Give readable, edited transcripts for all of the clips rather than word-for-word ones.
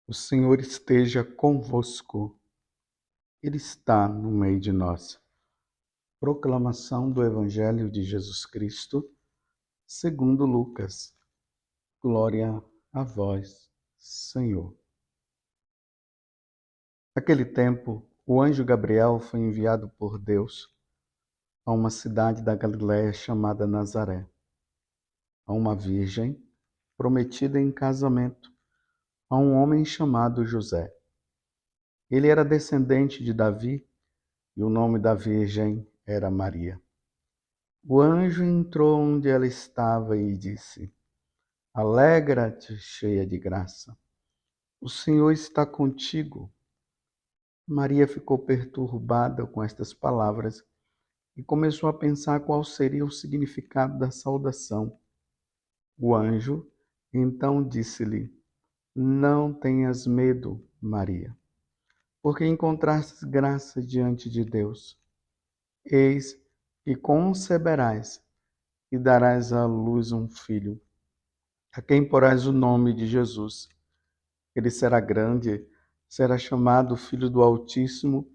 O Senhor esteja convosco. Ele está no meio de nós. Proclamação do Evangelho de Jesus Cristo, segundo Lucas. Glória a vós, Senhor. Naquele tempo, o anjo Gabriel foi enviado por Deus a uma cidade da Galiléia chamada Nazaré, a uma virgem prometida em casamento a um homem chamado José. Ele era descendente de Davi e o nome da virgem era Maria. O anjo entrou onde ela estava e disse: Alegra-te, cheia de graça. O Senhor está contigo. Maria ficou perturbada com estas palavras e começou a pensar qual seria o significado da saudação. O anjo então disse-lhe: Não tenhas medo, Maria, porque encontrastes graça diante de Deus. Eis que conceberás e darás à luz um filho, a quem porás o nome de Jesus. Ele será grande, será chamado Filho do Altíssimo,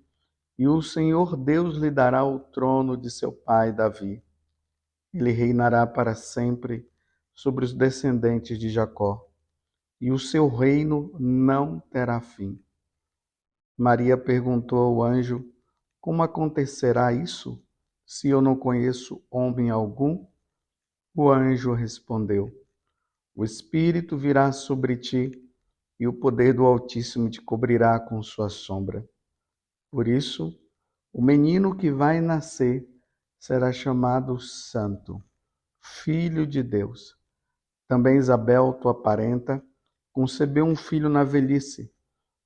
e o Senhor Deus lhe dará o trono de seu pai Davi. Ele reinará para sempre sobre os descendentes de Jacó, e o seu reino não terá fim. Maria perguntou ao anjo: Como acontecerá isso, se eu não conheço homem algum? O anjo respondeu: O Espírito virá sobre ti, e o poder do Altíssimo te cobrirá com sua sombra. Por isso, o menino que vai nascer será chamado Santo, Filho de Deus. Também Isabel, tua parenta, concebeu um filho na velhice.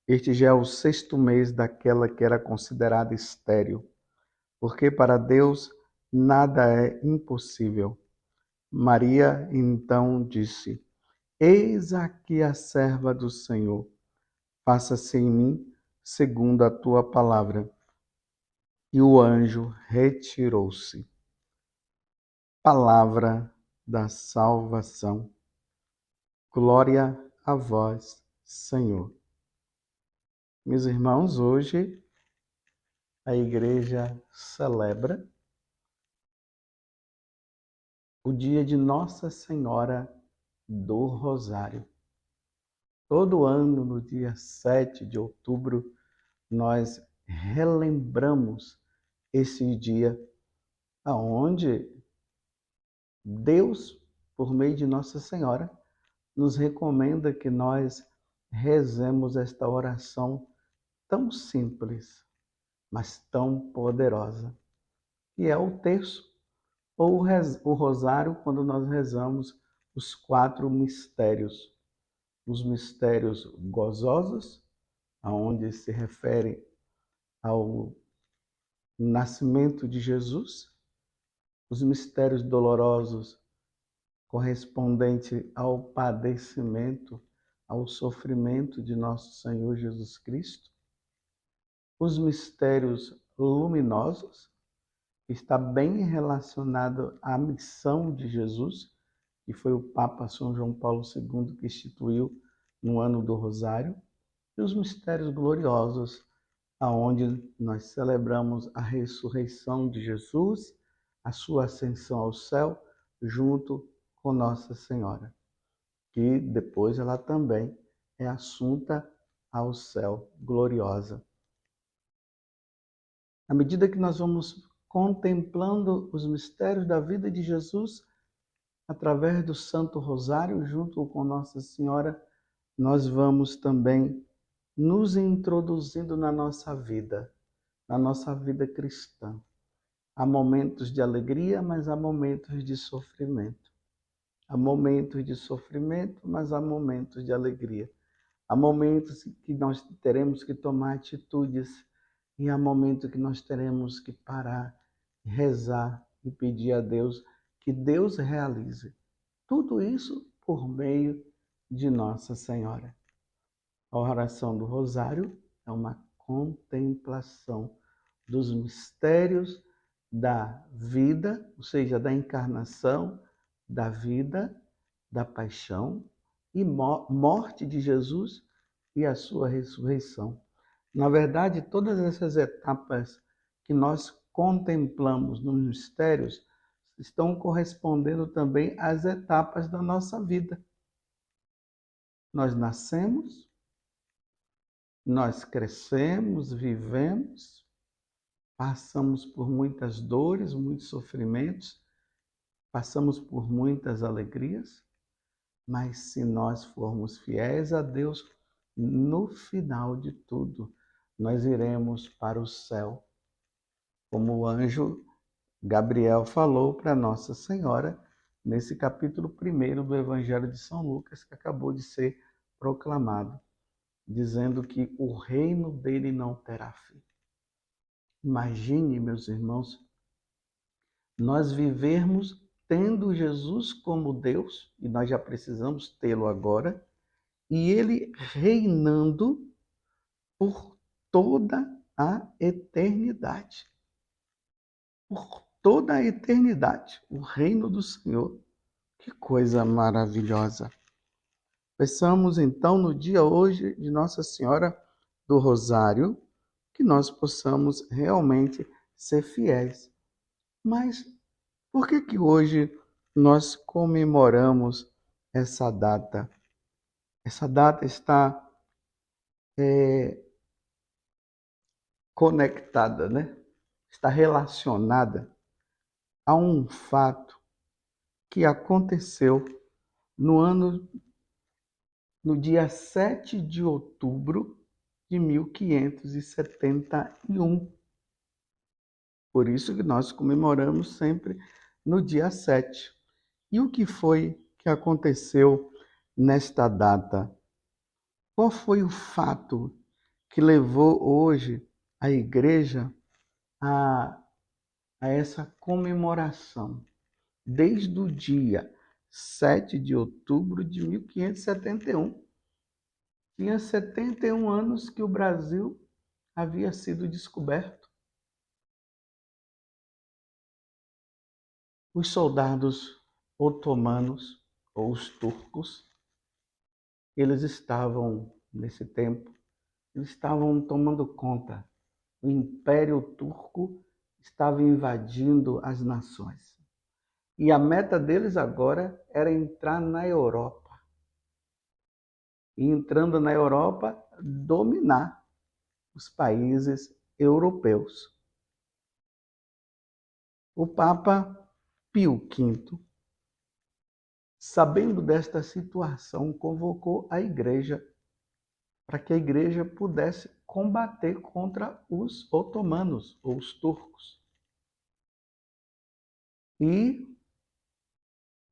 Este já é o 6º mês daquela que era considerada estéril, porque para Deus nada é impossível. Maria então disse: Eis aqui a serva do Senhor. Faça-se em mim segundo a tua palavra. E o anjo retirou-se. Palavra da salvação. Glória a vós, Senhor. Meus irmãos, hoje a igreja celebra o dia de Nossa Senhora do Rosário. Todo ano, no dia 7 de outubro, nós relembramos esse dia aonde Deus, por meio de Nossa Senhora, nos recomenda que nós rezemos esta oração tão simples, mas tão poderosa, que é o terço ou o rosário, quando nós rezamos os 4 mistérios. Os mistérios gozosos, aonde se refere ao nascimento de Jesus, os mistérios dolorosos, correspondente ao padecimento, ao sofrimento de nosso Senhor Jesus Cristo, os mistérios luminosos, que está bem relacionado à missão de Jesus, que foi o Papa São João Paulo II que instituiu no ano do Rosário, e os mistérios gloriosos, aonde nós celebramos a ressurreição de Jesus, a sua ascensão ao céu, junto com Nossa Senhora, que depois ela também é assunta ao céu, gloriosa. À medida que nós vamos contemplando os mistérios da vida de Jesus, através do Santo Rosário, junto com Nossa Senhora, nós vamos também nos introduzindo na nossa vida cristã. Há momentos de alegria, mas há momentos de sofrimento. Há momentos de sofrimento, mas há momentos de alegria. Há momentos que nós teremos que tomar atitudes e há momentos que nós teremos que parar, rezar e pedir a Deus que Deus realize. Tudo isso por meio de Nossa Senhora. A oração do Rosário é uma contemplação dos mistérios da vida, ou seja, da encarnação, da vida, da paixão e morte de Jesus e a sua ressurreição. Na verdade, todas essas etapas que nós contemplamos nos mistérios estão correspondendo também às etapas da nossa vida. Nós nascemos, nós crescemos, vivemos, passamos por muitas dores, muitos sofrimentos, passamos por muitas alegrias, mas se nós formos fiéis a Deus, no final de tudo, nós iremos para o céu. Como o anjo Gabriel falou para Nossa Senhora, nesse capítulo 1 do Evangelho de São Lucas, que acabou de ser proclamado, dizendo que o reino dele não terá fim. Imagine, meus irmãos, nós vivermos tendo Jesus como Deus, e nós já precisamos tê-lo agora, e ele reinando por toda a eternidade. Por toda a eternidade, o reino do Senhor. Que coisa maravilhosa! Peçamos então no dia hoje de Nossa Senhora do Rosário que nós possamos realmente ser fiéis. Mas por que hoje nós comemoramos essa data? Essa data está conectada, né? Está relacionada a um fato que aconteceu no dia 7 de outubro de 1571. Por isso que nós comemoramos sempre no dia 7. E o que foi que aconteceu nesta data? Qual foi o fato que levou hoje a igreja a essa comemoração? Desde o dia 7 de outubro de 1571. Tinha 71 anos que o Brasil havia sido descoberto. Os soldados otomanos, ou os turcos, eles estavam, nesse tempo, eles estavam tomando conta. O Império Turco estava invadindo as nações. E a meta deles agora era entrar na Europa. E entrando na Europa, dominar os países europeus. O Papa Pio V, sabendo desta situação, convocou a igreja para que a igreja pudesse combater contra os otomanos, ou os turcos. E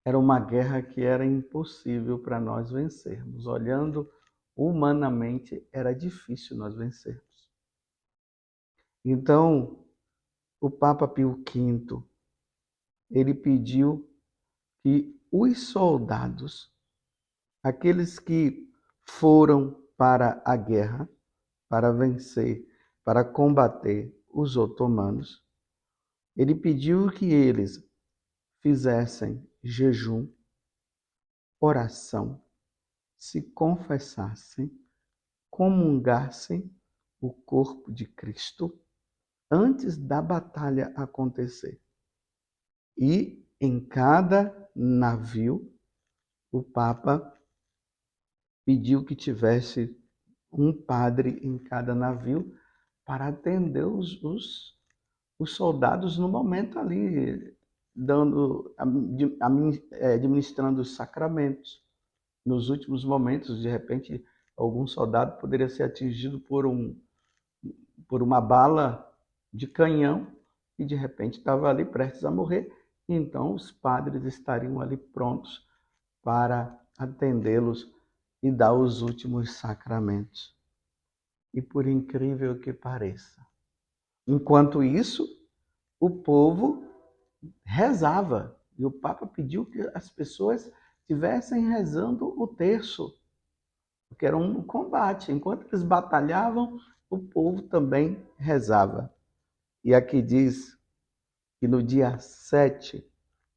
era uma guerra que era impossível para nós vencermos. Olhando humanamente, era difícil nós vencermos. Então, o Papa Pio V, ele pediu que os soldados, aqueles que foram para a guerra, para vencer, para combater os otomanos, ele pediu que eles fizessem jejum, oração, se confessassem, comungassem o corpo de Cristo antes da batalha acontecer. E em cada navio, o Papa pediu que tivesse um padre em cada navio para atender os soldados no momento ali, administrando os sacramentos. Nos últimos momentos, de repente, algum soldado poderia ser atingido por uma bala de canhão e de repente estava ali prestes a morrer. Então os padres estariam ali prontos para atendê-los e dar os últimos sacramentos. E por incrível que pareça, enquanto isso, o povo rezava. E o Papa pediu que as pessoas estivessem rezando o terço, porque era um combate. Enquanto eles batalhavam, o povo também rezava. E aqui diz que no dia 7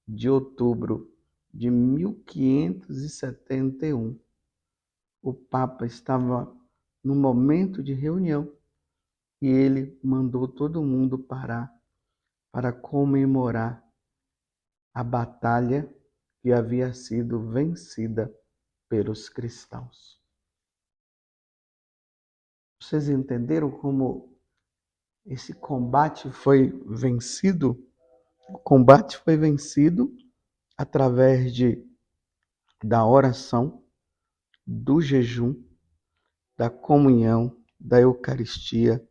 de outubro de 1571, o Papa estava no momento de reunião, e ele mandou todo mundo parar para comemorar a batalha que havia sido vencida pelos cristãos. Vocês entenderam como esse combate foi vencido? O combate foi vencido através da oração, do jejum, da comunhão, da Eucaristia.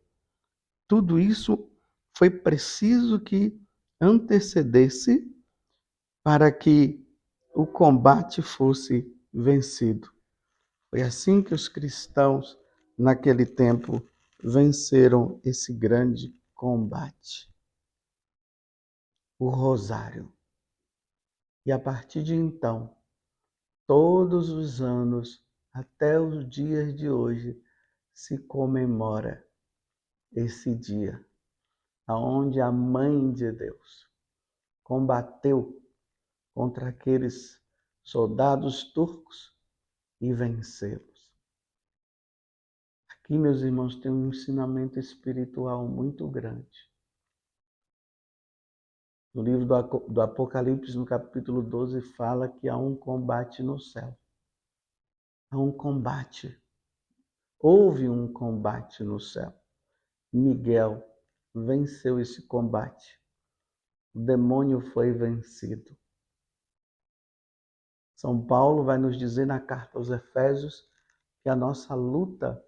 Tudo isso foi preciso que antecedesse para que o combate fosse vencido. Foi assim que os cristãos, naquele tempo, venceram esse grande combate. O rosário. E a partir de então, todos os anos, até os dias de hoje, se comemora esse dia, aonde a Mãe de Deus combateu contra aqueles soldados turcos e vencê-los. Aqui, meus irmãos, tem um ensinamento espiritual muito grande. No livro do Apocalipse, no capítulo 12, fala que há um combate no céu. Há um combate. Houve um combate no céu. Miguel venceu esse combate. O demônio foi vencido. São Paulo vai nos dizer na carta aos Efésios que a nossa luta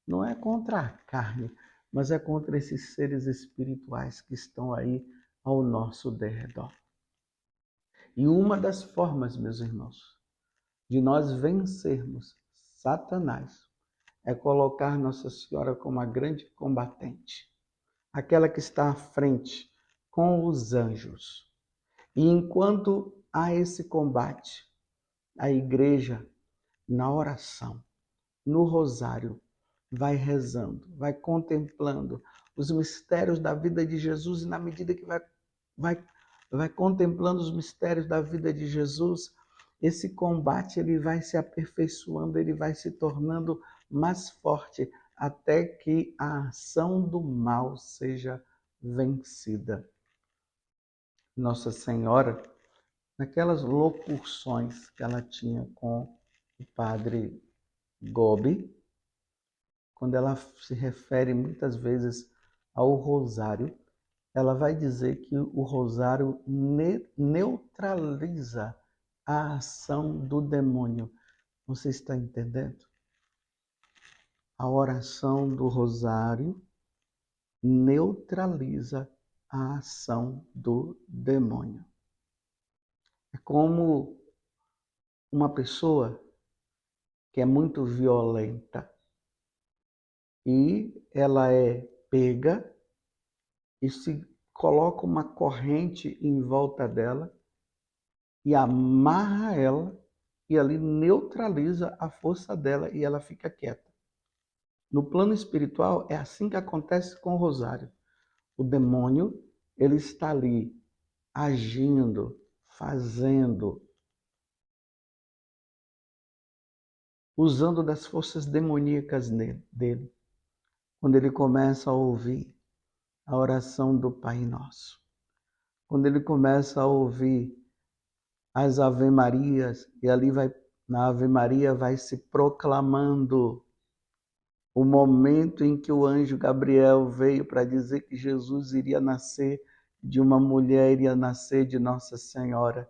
não é contra a carne, mas é contra esses seres espirituais que estão aí ao nosso derredor. E uma das formas, meus irmãos, de nós vencermos Satanás é colocar Nossa Senhora como a grande combatente, aquela que está à frente com os anjos. E enquanto há esse combate, a igreja, na oração, no rosário, vai rezando, vai contemplando os mistérios da vida de Jesus, e na medida que vai contemplando os mistérios da vida de Jesus, esse combate ele vai se aperfeiçoando, ele vai se tornando mais forte, até que a ação do mal seja vencida. Nossa Senhora, naquelas locuções que ela tinha com o padre Gobi, quando ela se refere muitas vezes ao rosário, ela vai dizer que o rosário neutraliza a ação do demônio. Você está entendendo? A oração do rosário neutraliza a ação do demônio. É como uma pessoa que é muito violenta e ela é pega e se coloca uma corrente em volta dela e amarra ela e ali neutraliza a força dela e ela fica quieta. No plano espiritual é assim que acontece com o rosário. O demônio, ele está ali agindo, fazendo, usando das forças demoníacas dele. Quando ele começa a ouvir a oração do Pai Nosso, quando ele começa a ouvir as Ave-Marias, e ali na Ave Maria vai se proclamando o momento em que o anjo Gabriel veio para dizer que Jesus iria nascer de uma mulher, iria nascer de Nossa Senhora.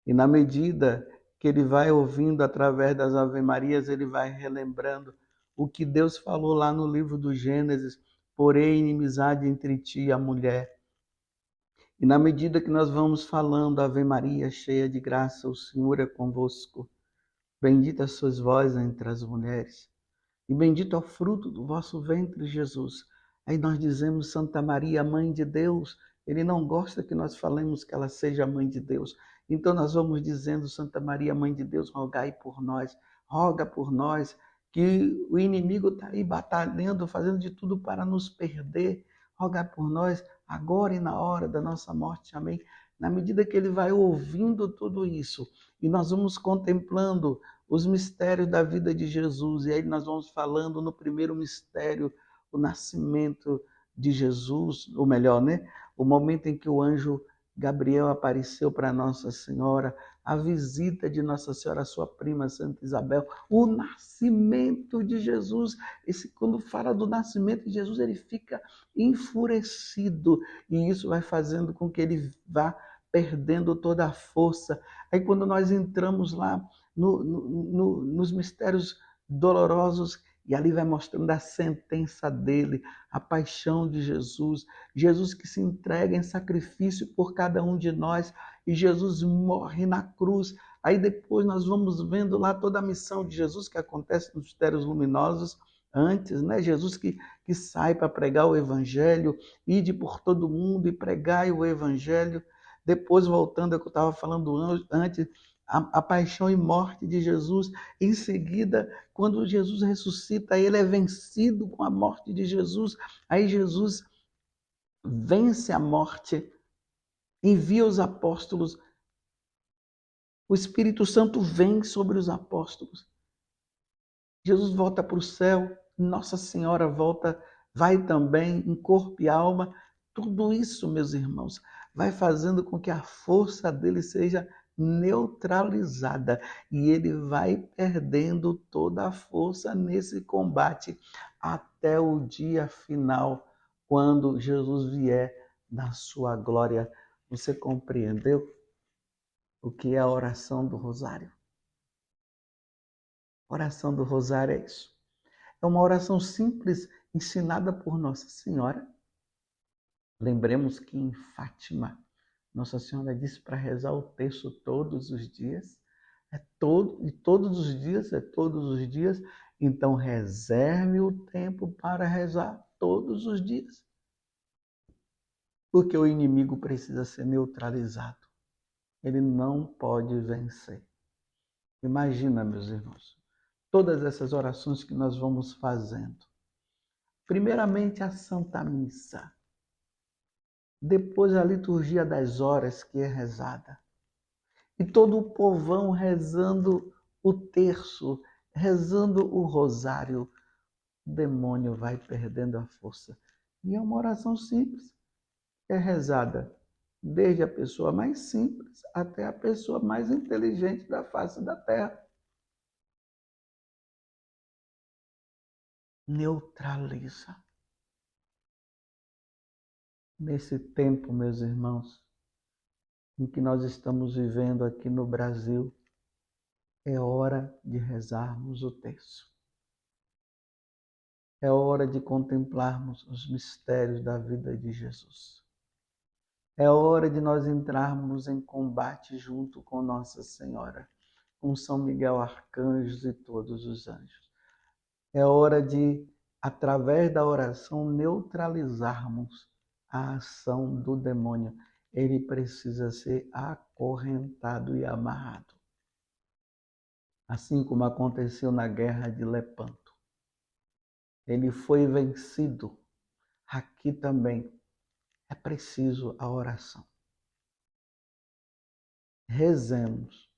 E na medida que ele vai ouvindo através das Ave-Marias, ele vai relembrando o que Deus falou lá no livro do Gênesis: porém inimizade entre ti e a mulher. E na medida que nós vamos falando, Ave Maria, cheia de graça, o Senhor é convosco. Bendita sois vós entre as mulheres, e bendito é o fruto do vosso ventre, Jesus. Aí nós dizemos Santa Maria, Mãe de Deus. Ele não gosta que nós falemos que ela seja Mãe de Deus. Então nós vamos dizendo, Santa Maria, Mãe de Deus, rogai por nós. Roga por nós, que o inimigo está aí batalhando, fazendo de tudo para nos perder. Rogai por nós, agora e na hora da nossa morte. Amém. Na medida que ele vai ouvindo tudo isso, e nós vamos contemplando os mistérios da vida de Jesus. E aí nós vamos falando no primeiro mistério, o nascimento de Jesus, ou melhor, né? O momento em que o anjo Gabriel apareceu para Nossa Senhora, a visita de Nossa Senhora, sua prima Santa Isabel, o nascimento de Jesus. Quando fala do nascimento de Jesus, ele fica enfurecido, e isso vai fazendo com que ele vá perdendo toda a força. Aí quando nós entramos lá nos mistérios dolorosos, e ali vai mostrando a sentença dele, a paixão de Jesus, Jesus que se entrega em sacrifício por cada um de nós, e Jesus morre na cruz. Aí depois nós vamos vendo lá toda a missão de Jesus que acontece nos mistérios luminosos, antes, né? Jesus que sai para pregar o evangelho, ide por todo mundo e pregai o evangelho. Depois, voltando ao que eu estava falando antes, a paixão e morte de Jesus. Em seguida, quando Jesus ressuscita, ele é vencido com a morte de Jesus. Aí Jesus vence a morte, envia os apóstolos, o Espírito Santo vem sobre os apóstolos. Jesus volta para o céu, Nossa Senhora volta, vai também em corpo e alma. Tudo isso, meus irmãos, vai fazendo com que a força dele seja neutralizada, e ele vai perdendo toda a força nesse combate até o dia final, quando Jesus vier na sua glória. Você compreendeu o que é a oração do rosário? A oração do rosário é isso. É uma oração simples, ensinada por Nossa Senhora. Lembremos que em Fátima, Nossa Senhora disse para rezar o terço todos os dias. E todos os dias, é todos os dias. Então reserve o tempo para rezar todos os dias. Porque o inimigo precisa ser neutralizado. Ele não pode vencer. Imagina, meus irmãos, todas essas orações que nós vamos fazendo. Primeiramente a Santa Missa. Depois a liturgia das horas que é rezada. E todo o povão rezando o terço, rezando o rosário. O demônio vai perdendo a força. E é uma oração simples. É rezada desde a pessoa mais simples até a pessoa mais inteligente da face da terra. Neutraliza. Nesse tempo, meus irmãos, em que nós estamos vivendo aqui no Brasil, é hora de rezarmos o terço. É hora de contemplarmos os mistérios da vida de Jesus. É hora de nós entrarmos em combate junto com Nossa Senhora, com São Miguel Arcanjo e todos os anjos. É hora de, através da oração, neutralizarmos a ação do demônio. Ele precisa ser acorrentado e amarrado. Assim como aconteceu na guerra de Lepanto. Ele foi vencido. Aqui também é preciso a oração. Rezemos.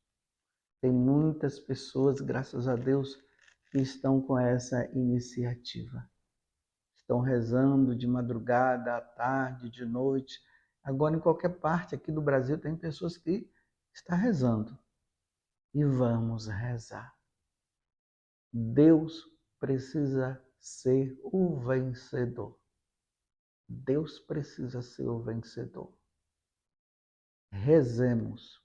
Tem muitas pessoas, graças a Deus, que estão com essa iniciativa. Estão rezando de madrugada, à tarde, de noite. Agora, em qualquer parte aqui do Brasil, tem pessoas que estão rezando. E vamos rezar. Deus precisa ser o vencedor. Deus precisa ser o vencedor. Rezemos.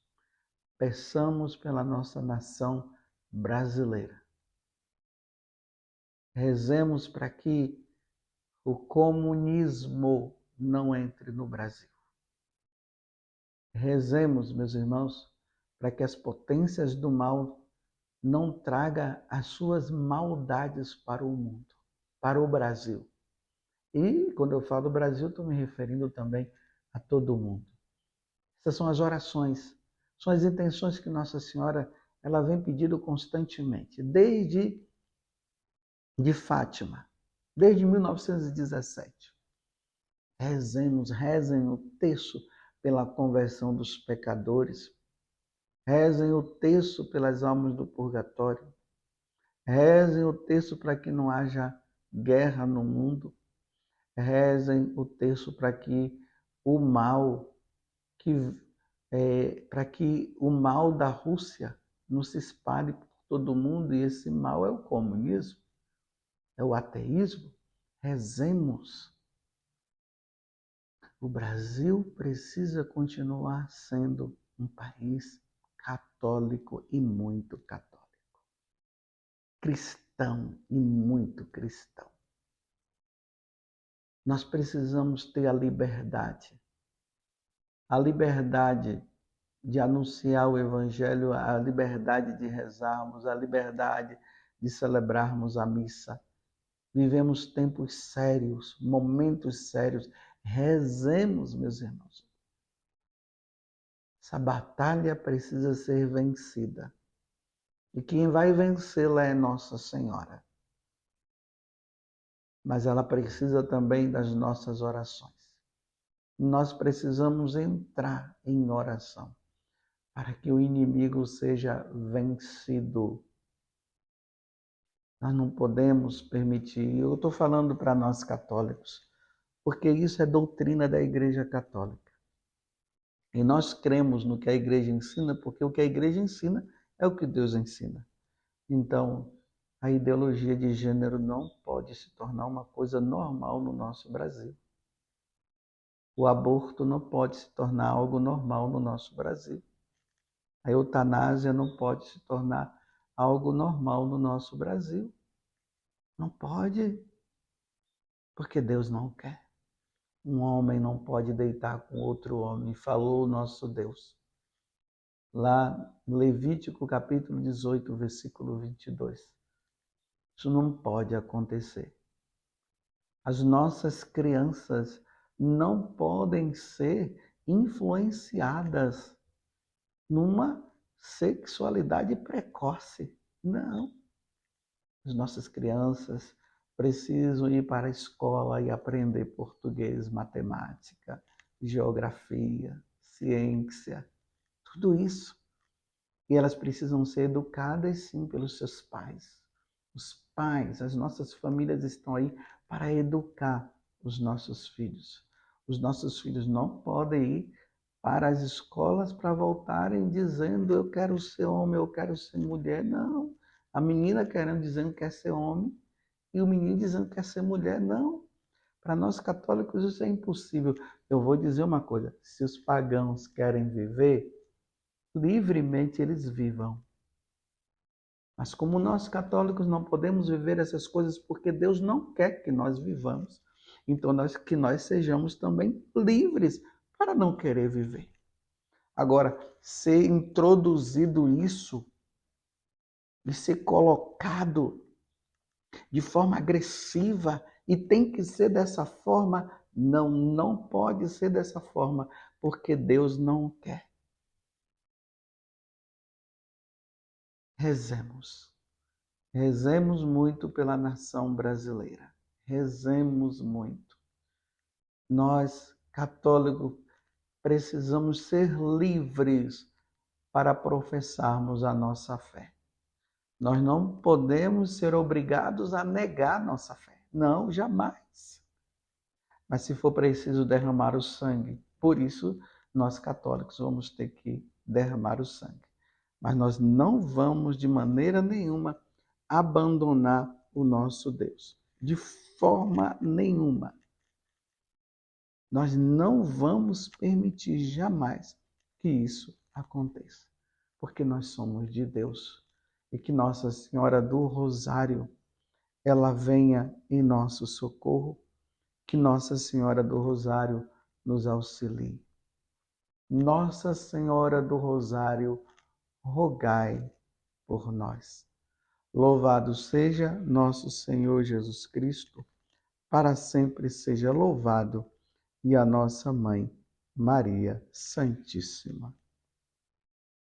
Peçamos pela nossa nação brasileira. Rezemos para que o comunismo não entre no Brasil. Rezemos, meus irmãos, para que as potências do mal não tragam as suas maldades para o mundo, para o Brasil. E quando eu falo Brasil, estou me referindo também a todo o mundo. Essas são as orações, são as intenções que Nossa Senhora ela vem pedindo constantemente, desde de Fátima, desde 1917. Rezemos, rezem o terço pela conversão dos pecadores, Rezem o terço pelas almas do purgatório. Rezem o terço para que não haja guerra no mundo. Rezem o terço para que o mal, para que o mal da Rússia não se espalhe por todo o mundo, e esse mal é o comunismo, é o ateísmo. Rezemos. O Brasil precisa continuar sendo um país católico e muito católico. Cristão e muito cristão. Nós precisamos ter a liberdade de anunciar o Evangelho, a liberdade de rezarmos, a liberdade de celebrarmos a missa. Vivemos tempos sérios, momentos sérios. Rezemos, meus irmãos. Essa batalha precisa ser vencida. E quem vai vencê-la é Nossa Senhora. Mas ela precisa também das nossas orações. Nós precisamos entrar em oração para que o inimigo seja vencido. Nós não podemos permitir, eu estou falando para nós católicos, porque isso é doutrina da Igreja Católica. E nós cremos no que a Igreja ensina, porque o que a Igreja ensina é o que Deus ensina. Então, a ideologia de gênero não pode se tornar uma coisa normal no nosso Brasil. O aborto não pode se tornar algo normal no nosso Brasil. A eutanásia não pode se tornar algo normal no nosso Brasil. Não pode, porque Deus não quer. Um homem não pode deitar com outro homem, falou o nosso Deus. Lá no Levítico capítulo 18, versículo 22. Isso não pode acontecer. As nossas crianças não podem ser influenciadas numa sexualidade precoce. Não. As nossas crianças precisam ir para a escola e aprender português, matemática, geografia, ciência, tudo isso. E elas precisam ser educadas, sim, pelos seus pais. Os pais, as nossas famílias estão aí para educar os nossos filhos. Os nossos filhos não podem ir para as escolas para voltarem dizendo eu quero ser homem, eu quero ser mulher. Não. A menina dizendo que quer ser homem e o menino dizendo que quer ser mulher. Não. Para nós católicos isso é impossível. Eu vou dizer uma coisa, se os pagãos querem viver, livremente eles vivam. Mas como nós católicos não podemos viver essas coisas porque Deus não quer que nós vivamos, então que nós sejamos também livres para não querer viver. Agora, ser introduzido isso e ser colocado de forma agressiva e tem que ser dessa forma, não pode ser dessa forma, porque Deus não quer. Rezemos. Rezemos muito pela nação brasileira. Rezemos muito. Nós, católicos, precisamos ser livres para professarmos a nossa fé. Nós não podemos ser obrigados a negar nossa fé. Não, jamais. Mas se for preciso derramar o sangue, por isso nós católicos vamos ter que derramar o sangue. Mas nós não vamos de maneira nenhuma abandonar o nosso Deus. De forma nenhuma. Nós não vamos permitir jamais que isso aconteça. Porque nós somos de Deus. E que Nossa Senhora do Rosário, ela venha em nosso socorro. Que Nossa Senhora do Rosário nos auxilie. Nossa Senhora do Rosário, rogai por nós. Louvado seja nosso Senhor Jesus Cristo, para sempre seja louvado, e a nossa Mãe, Maria Santíssima.